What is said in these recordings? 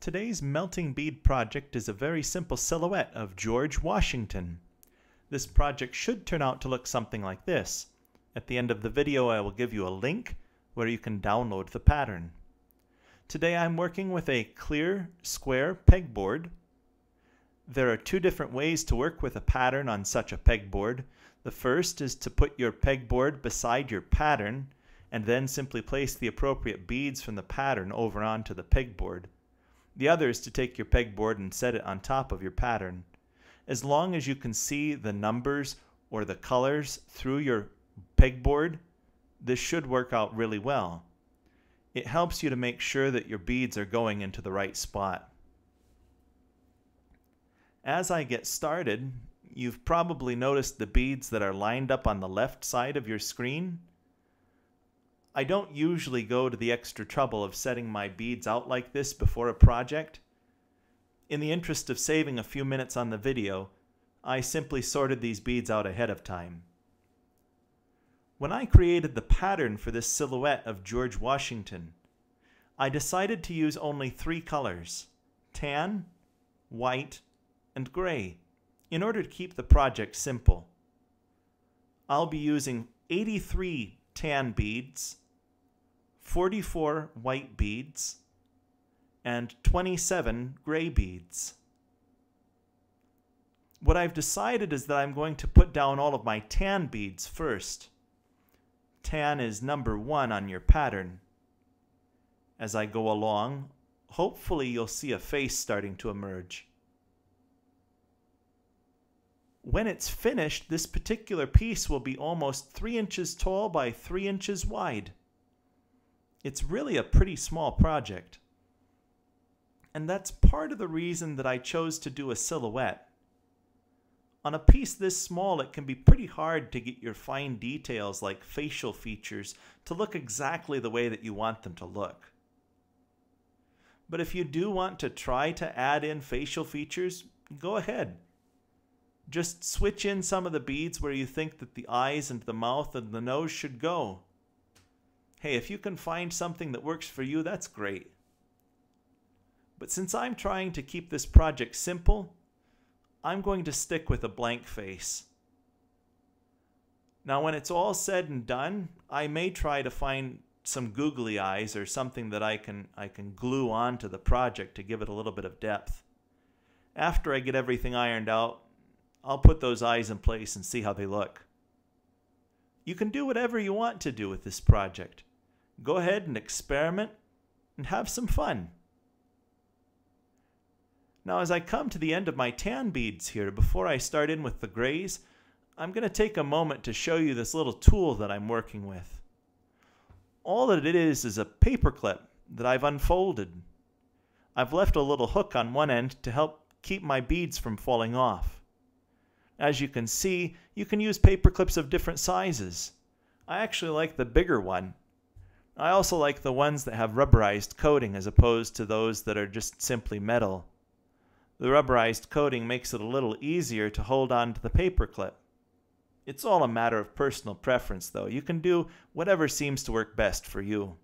Today's melting bead project is a very simple silhouette of George Washington. This project should turn out to look something like this. At the end of the video I will give you a link where you can download the pattern. Today I'm working with a clear square pegboard. There are two different ways to work with a pattern on such a pegboard. The first is to put your pegboard beside your pattern and then simply place the appropriate beads from the pattern over onto the pegboard. The other is to take your pegboard and set it on top of your pattern. As long as you can see the numbers or the colors through your pegboard, this should work out really well. It helps you to make sure that your beads are going into the right spot. As I get started, you've probably noticed the beads that are lined up on the left side of your screen. I don't usually go to the extra trouble of setting my beads out like this before a project. In the interest of saving a few minutes on the video, I simply sorted these beads out ahead of time. When I created the pattern for this silhouette of George Washington, I decided to use only three colors: tan, white, and gray, in order to keep the project simple. I'll be using 83 tan beads, 44 white beads, and 27 gray beads. What I've decided is that I'm going to put down all of my tan beads first. Tan is number 1 on your pattern. As I go along, hopefully you'll see a face starting to emerge. When it's finished, this particular piece will be almost 3 inches tall by 3 inches wide. It's really a pretty small project. And that's part of the reason that I chose to do a silhouette. On a piece this small, it can be pretty hard to get your fine details like facial features to look exactly the way that you want them to look. But if you do want to try to add in facial features, go ahead. Just switch in some of the beads where you think that the eyes and the mouth and the nose should go. Hey, if you can find something that works for you, that's great. But since I'm trying to keep this project simple, I'm going to stick with a blank face. Now, when it's all said and done, I may try to find some googly eyes or something that I can glue onto the project to give it a little bit of depth. After I get everything ironed out, I'll put those eyes in place and see how they look. You can do whatever you want to do with this project. Go ahead and experiment and have some fun. Now, as I come to the end of my tan beads here, before I start in with the grays, I'm going to take a moment to show you this little tool that I'm working with. All that it is a paper clip that I've unfolded. I've left a little hook on one end to help keep my beads from falling off. As you can see, you can use paper clips of different sizes. I actually like the bigger one. I also like the ones that have rubberized coating as opposed to those that are just simply metal. The rubberized coating makes it a little easier to hold on to the paper clip. It's all a matter of personal preference, though. You can do whatever seems to work best for you.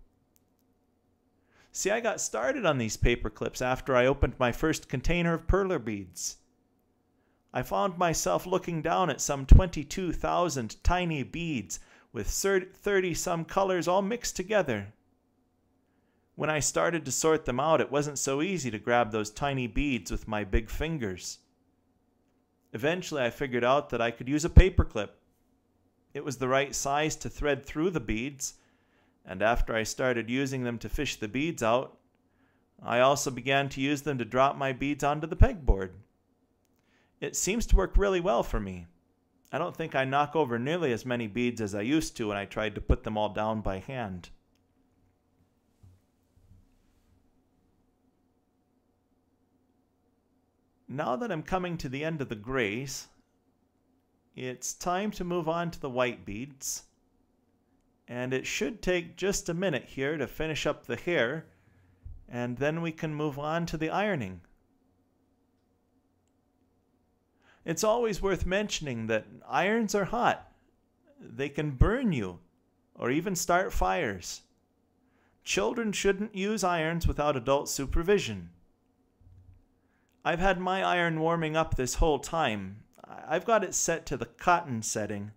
See, I got started on these paper clips after I opened my first container of perler beads. I found myself looking down at some 22,000 tiny beads with 30-some colors all mixed together. When I started to sort them out, it wasn't so easy to grab those tiny beads with my big fingers. Eventually, I figured out that I could use a paper clip. It was the right size to thread through the beads, and after I started using them to fish the beads out, I also began to use them to drop my beads onto the pegboard. It seems to work really well for me. I don't think I knock over nearly as many beads as I used to when I tried to put them all down by hand. Now that I'm coming to the end of the grays, it's time to move on to the white beads. And it should take just a minute here to finish up the hair, and then we can move on to the ironing. It's always worth mentioning that irons are hot. They can burn you or even start fires. Children shouldn't use irons without adult supervision. I've had my iron warming up this whole time. I've got it set to the cotton setting,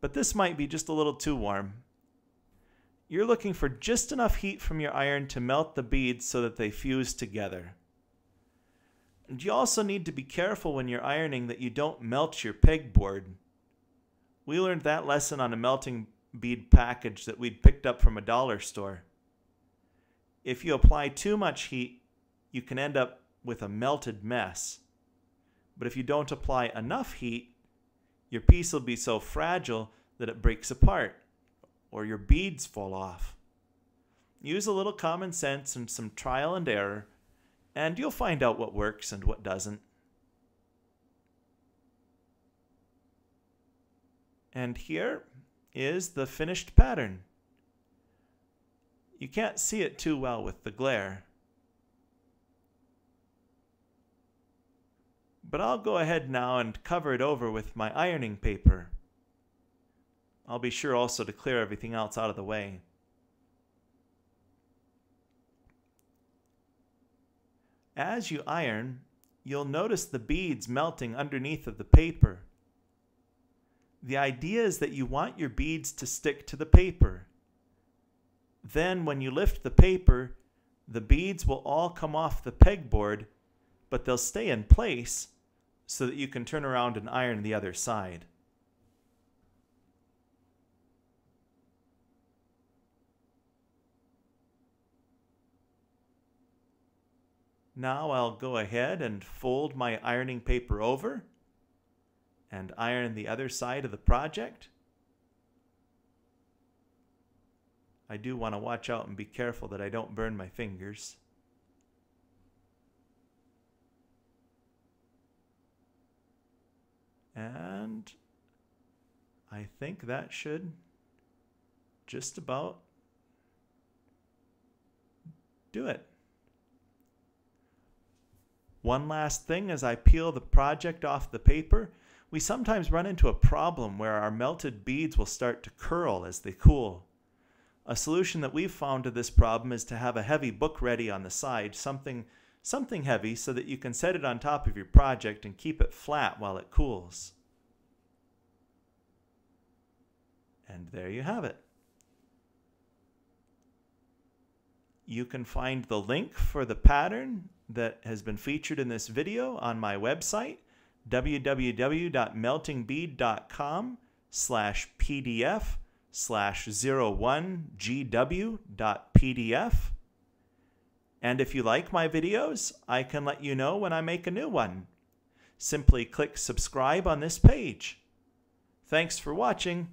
but this might be just a little too warm. You're looking for just enough heat from your iron to melt the beads so that they fuse together. And you also need to be careful when you're ironing that you don't melt your pegboard. We learned that lesson on a melting bead package that we'd picked up from a dollar store. If you apply too much heat, you can end up with a melted mess. But if you don't apply enough heat, your piece will be so fragile that it breaks apart, or your beads fall off. Use a little common sense and some trial and error, and you'll find out what works and what doesn't. And here is the finished pattern. You can't see it too well with the glare, but I'll go ahead now and cover it over with my ironing paper. I'll be sure also to clear everything else out of the way. As you iron, you'll notice the beads melting underneath of the paper. The idea is that you want your beads to stick to the paper. Then when you lift the paper, the beads will all come off the pegboard, but they'll stay in place so that you can turn around and iron the other side. Now I'll go ahead and fold my ironing paper over and iron the other side of the project. I do want to watch out and be careful that I don't burn my fingers. And I think that should just about do it. One last thing as I peel the project off the paper, we sometimes run into a problem where our melted beads will start to curl as they cool. A solution that we've found to this problem is to have a heavy book ready on the side, something heavy so that you can set it on top of your project and keep it flat while it cools. And there you have it. You can find the link for the pattern that has been featured in this video on my website, www.meltingbead.com/pdf/01gw.pdf. And if you like my videos, I can let you know when I make a new one. Simply click subscribe on this page. Thanks for watching.